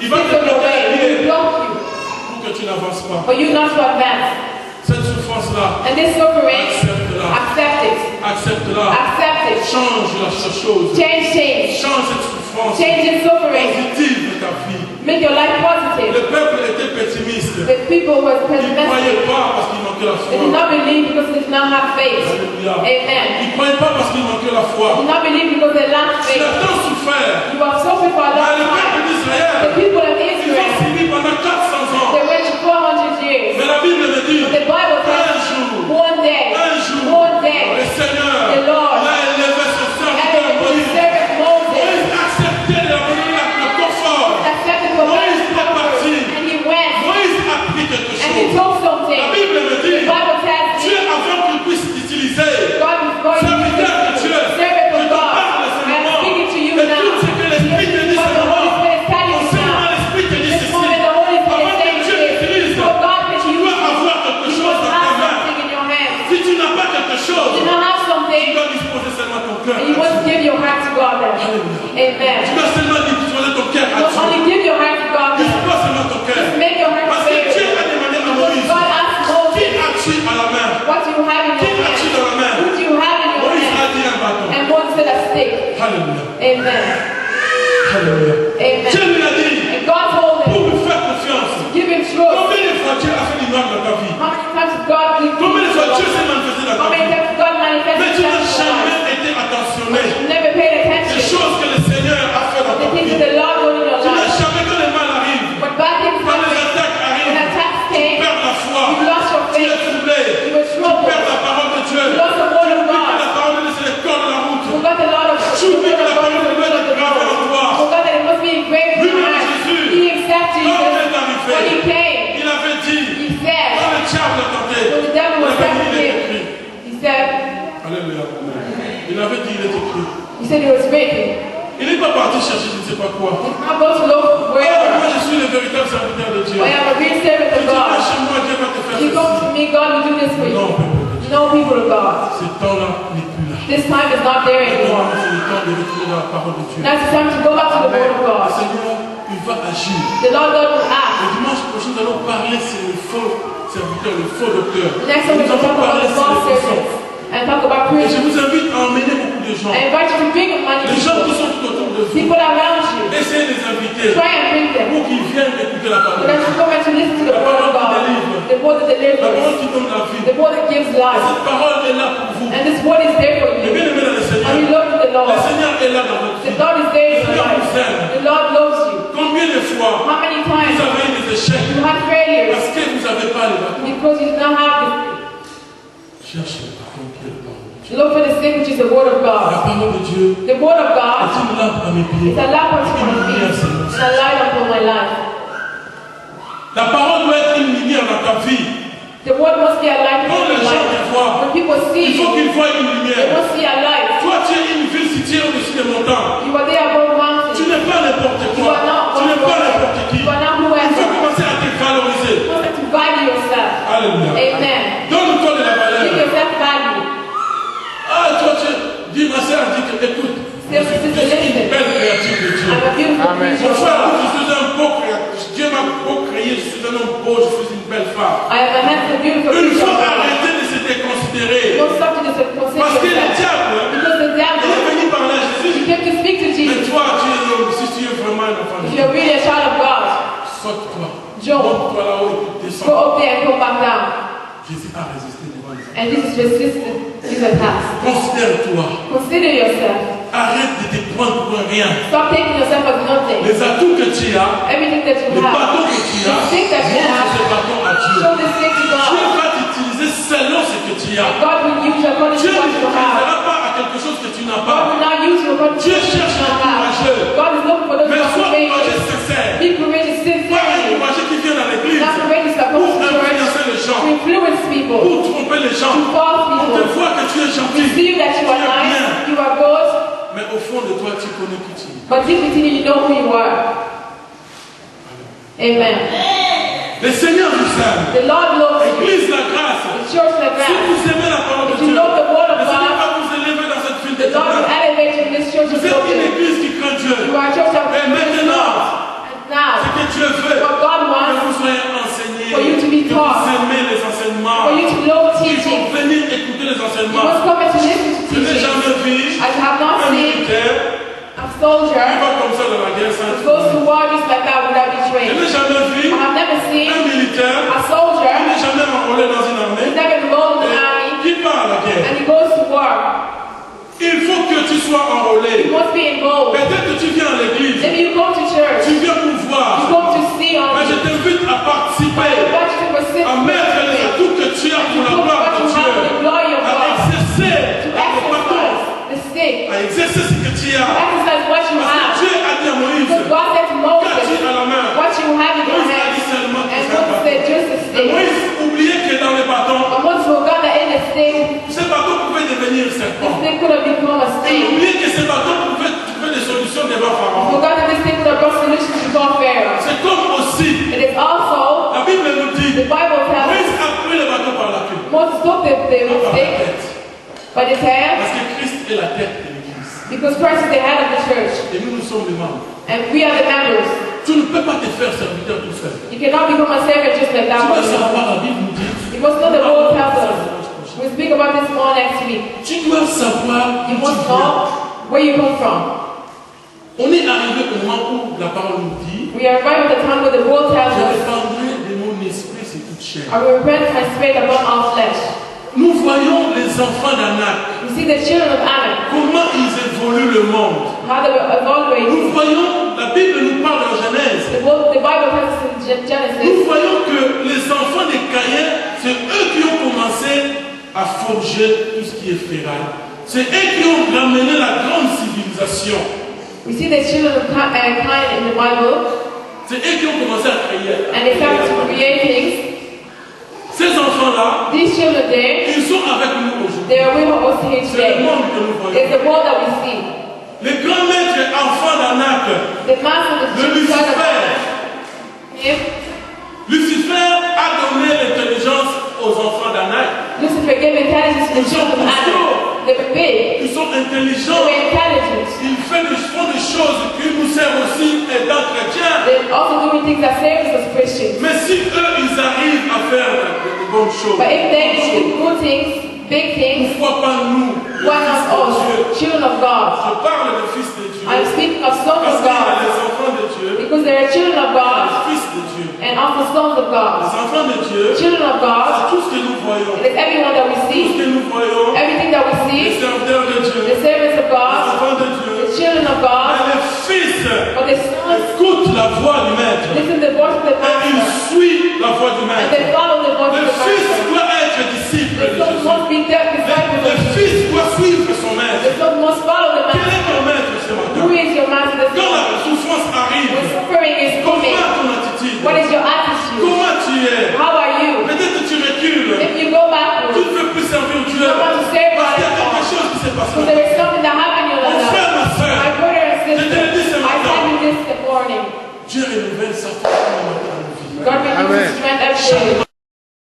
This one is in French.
Il va te bloquer block pour que tu n'avances pas. you, for you not to advance. Cette souffrance-là, And this suffering, accepte-la. accept it. Accepte-la. Accept it. Change la chose. Change. Change cette souffrance. Change this suffering. Positive ta vie. Make your life positive. Le peuple était pessimiste. The people were Ils ne pessimistic. croyaient pas parce qu'il manquait la They did foi. not believe because they did not have faith. Alléluia. Amen. Ils ne croyaient pas parce qu'il manquait la They foi. did not believe because they lacked Tu faith. as tant souffert. You have suffered for a Mais long le peuple time. d'Israël, The people of ils ont Israel, suivi pendant 400 ans. they went to 400 years. Mais la Bible me dit, The Bible un says jour, one day, le Seigneur the Lord, l'a élevé son and serviteur the Moïse. servant Moses Moïse acceptait le confort. accepted for Moïse God's est comfort, parti. and he went, Moïse a pris quelque and he chose. told something. La Bible me The dit, Bible says Dieu avant qu'il puisse t'utiliser, God is going to serviteur de Dieu, servant je of te God. parle de ce I am moment. speaking to you Et now. tout ce que l'Esprit te dit What ce the Holy moment, Spirit is telling you seulement now. l'Esprit te dit This ceci. moment the Holy Spirit Avant is que saying Dieu this. t'utilise, For God to tu use dois you, avoir quelque you chose must dans have tes mains. something in your hands. Si tu n'as pas quelque chose, You don't have tu something, dois disposer seulement ton cœur. and you must give your heart to God then. Amen. Tu dois seulement disposer ton cœur à You must Dieu. only give your heart to God then. Dispose seulement ton cœur. Just make your heart Parce que Dieu available. a demandé à Because Moïse, God asked qui Moses, as-tu à la main? what do you have in Qui your as-tu hand? dans la main? What do you have in your Moïse a hand? dit un bâton. And Moses said a stick. Alléluia. Amen. Alléluia. Dieu Amen. lui a dit, And God told him, pour lui faire confiance, give him trust. combien de fois Dieu a fait du mal dans ta vie? How many times did God give you Combien de fois Dieu trust? s'est manifesté dans How ta many vie? times did God manifest Mais tu n'as himself in your life? jamais été attentionné. You never paid Les attention. choses que le Seigneur a fait dans The ta things vie. that the Lord done in your Tu n'as life. jamais, quand le mal arrive, When bad things quand les happen, attaques when arrivent, attacks tu came, perds la foi, you lost your tu es faith. troublé, You were tu troubled. perds la parole de Dieu. You lost the word of Tu oublies que God. la parole de Dieu, c'est le corps de la route. You forgot the Lord of Tu oublies que la parole de Dieu the est gravée en toi. You forgot that it must be engraved in your Lui-même heart. Jésus, He accepted quand il Jesus est arrivé, when he came. il avait dit, He said, quand le diable l'a tenté, when the devil il was avait dit, tempting il est him, écrit. he said, Alléluia. Il avait dit, il est écrit. it was written. Il n'est pas parti chercher je ne sais pas quoi. He's not going to look Moi, wherever. je suis le véritable serviteur de Dieu. I am a real servant Si of tu viens God. chez moi, Dieu va te faire You come ceci. to me, God will do this for you. Non, peuple de Dieu. No people of God. Ce temps-là n'est plus là. This time is not there Maintenant, anymore. c'est le temps de retourner dans la parole de Dieu. Now it's time to go back to the word of Le God. Seigneur, il va agir. The Lord God will Le act. dimanche prochain, nous allons parler sur le faux serviteur, le faux docteur. Next time we Nous will talk allons about parler the sur false les puissants. servants and talk about Et je prison. vous invite à emmener beaucoup de gens. I invite you to bring money Les gens qui people, sont tout autour de vous. people around you. Essayez de les inviter Try and bring them. pour qu'ils viennent écouter la So parole. that you come and to listen to the word of God. The word that La parole delivers. qui donne la vie. The word that gives life. Cette parole est là pour vous. And this word is there for Et you. bien aimé dans le Seigneur. And we love the Le Lord. Seigneur est là dans votre The vie. Lord is there in your life. The Lord loves you. Combien de fois How many vous times avez eu des échecs you had failures parce que vous n'avez pas les bâtons? because you did not have this? Cherche le bâton qui est le parole de Dieu. Look for the thing which is the word of La God. parole de Dieu The word of est God une lampe à mes pieds. is a lamp unto my feet and a light unto my life. La parole doit être une lumière dans ta vie. The word must be a light Quand unto les my gens life. te voient, When people see il faut you, qu'ils voient une they lumière. must see a light. Toi, tu es une ville située au-dessus des montagnes. You are there above Tu mountains. n'es pas n'importe You quoi. are not Tu n'es pas n'importe qui. You are not Il faut whoever. commencer à te valoriser. You must to value yourself. Alléluia. Amen. Donne-toi de la Give valeur. yourself value. Ah, toi, tu dis, ma soeur, dit que, écoute, je suis une belle créature de Dieu. I'm a beautiful creature Mon of frère, God. je suis un beau créateur. Dieu m'a beau créé, je suis un homme beau, je suis une belle femme. I am a handsome, beautiful Il creature faut of God. arrêter de se déconsidérer. Don't stop to consider Parce que le yourself. diable, Because the il est devil, venu par là, he Jésus. came to speak to Mais Jesus. toi, tu es l'homme, si tu es vraiment un enfant de If Dieu, you're really a child of God, saute-toi. Jump. Monte-toi là-haut et go descends. up there and come back down. Jésus a résisté devant les hommes. And this is resistance Jesus has. Considère-toi. Consider yourself. Arrête de te prendre pour rien. Stop taking yourself as nothing. Les atouts que tu as, Everything that you les have, bâtons que tu as, the things that you montre have, ces bâtons à Dieu. show this thing to Dieu God. va t'utiliser selon ce que tu as. And God will use you according Dieu to ne what you have. t'utilisera pas à quelque chose que tu n'as God pas. will not use you according to Dieu what you cherche don't un have. courageux. God is looking for those Mais who are sois courageux courageous. sincère. Be courageous Pas un sincerely. courageux qui vient à l'église Not courageous that pour comes to church influencer les gens, to influence people, pour tromper les gens. to false On te people. voit que tu es gentil, Receive that you tu are es bien. nice, you are good, Mais au fond de toi, tu connais qui tu es. but deep within you, you know who you are. Amen. Le Seigneur vous aime. The Lord loves you. Église la grâce. The church the Si grass. vous aimez la parole de If you Dieu, love the word of le Seigneur God, va vous élever dans cette ville de the Lord will ténèbres. elevate you in this church of Vous êtes une glory. église qui craint Dieu. You are a church of Et maintenant, And now, ce que Il faut teaching. venir écouter les You enseignements. must come and to listen to Je n'ai teaching. jamais vu I have not un seen militaire a qui soldier va comme ça dans la guerre sans who goes to war just like that without being Je trained. n'ai jamais vu I have never seen un militaire a qui soldier n'est jamais enrôlé dans une who's armée never enrolled in an et army qui part à la guerre. and he goes to war. Il faut que tu sois You enrôlé. must be involved. Peut-être que tu viens à l'église, Maybe you come to church. tu viens pour You voir, come to see on mais je me. t'invite à I participer, want you to participate. à mettre les atouts que tu as pour la gloire de Dieu, à exercer To le bâton, exercise the stick. à exercer ce que tu as. Exercise what you Parce que have. Dieu a dit à Moïse, Because God said to qu'as-tu Moses, à la main? what you have in your Moïse a hand. dit seulement que And c'est un Moses bâton. said, just a Mais stick. Moïse oubliait que dans les bâtons, But Moses forgot that in the stick, ce bâton pouvait devenir the serpent. stick could have become a Il snake. oubliait que ce bâton pouvait trouver des solutions devant Pharaon. Forgot that this stick could have brought solutions before Pharaoh. C'est comme aussi, It is also, la Bible nous dit, the Bible tells us, Moïse a pris le bâton par la queue, Moses took the pas par la stick tête. by the tail Parce que Christ est la tête de l'Église. because Christ is the head of the church. Et nous, nous sommes les membres. And we are the members. Tu ne peux pas te faire serviteur tout seul. You cannot become a savior just like Tu that. dois by yourself. savoir, la Bible nous dit, You must know the Bible tells us. We'll speak about this more next week. tu dois savoir You d'où must tu viens. know where you come from. On est arrivé au moment où la parole nous dit, We are arrived at the time where the world je tells us, répandrai de mon esprit sur toute chair. I will repent my spirit upon all flesh. Nous voyons les enfants d'Anak, We see the children of Anak, comment ils évoluent le monde. how they were evaluated. Nous voyons, la Bible nous parle en Genèse. The Bible tells us in Nous Genesis, voyons que les enfants de Caïn, c'est eux qui ont commencé à forger tout ce qui est ferraille. C'est eux qui ont ramené la grande civilisation. we see the children of Cain in the Bible, C'est eux qui ont commencé à créer. and they started to create things. Ces enfants-là, These children there, ils sont avec nous aujourd'hui. they are with us here C'est le today. monde que nous voyons. It's the world that we see. Les grands maîtres enfants d'Anak, The master of the le children of Lucifer. Him, Lucifer a donné l'intelligence aux enfants d'Anak. Lucifer gave intelligence to the children of Adam. They were big. Ils sont They intelligents. were intelligent. Ils font des choses qui nous servent aussi étant chrétiens. They're also doing things that save us as Christians. Mais si eux, ils arrivent à faire de bonnes choses, But if they do good things, big things, pourquoi pas nous, les why not fils de Dieu? us, children of God? Je parle des fils de Dieu. I'm speaking of sons Parce of qu'il y a God. les enfants de Dieu, Because there are children of God les fils de Dieu. and also sons of Les God. enfants de Dieu, Children of God, c'est tout ce que nous voyons. it is everyone that we Tout ce see. que nous voyons, Everything that we les see, serviteurs de Dieu, the servants of les God, enfants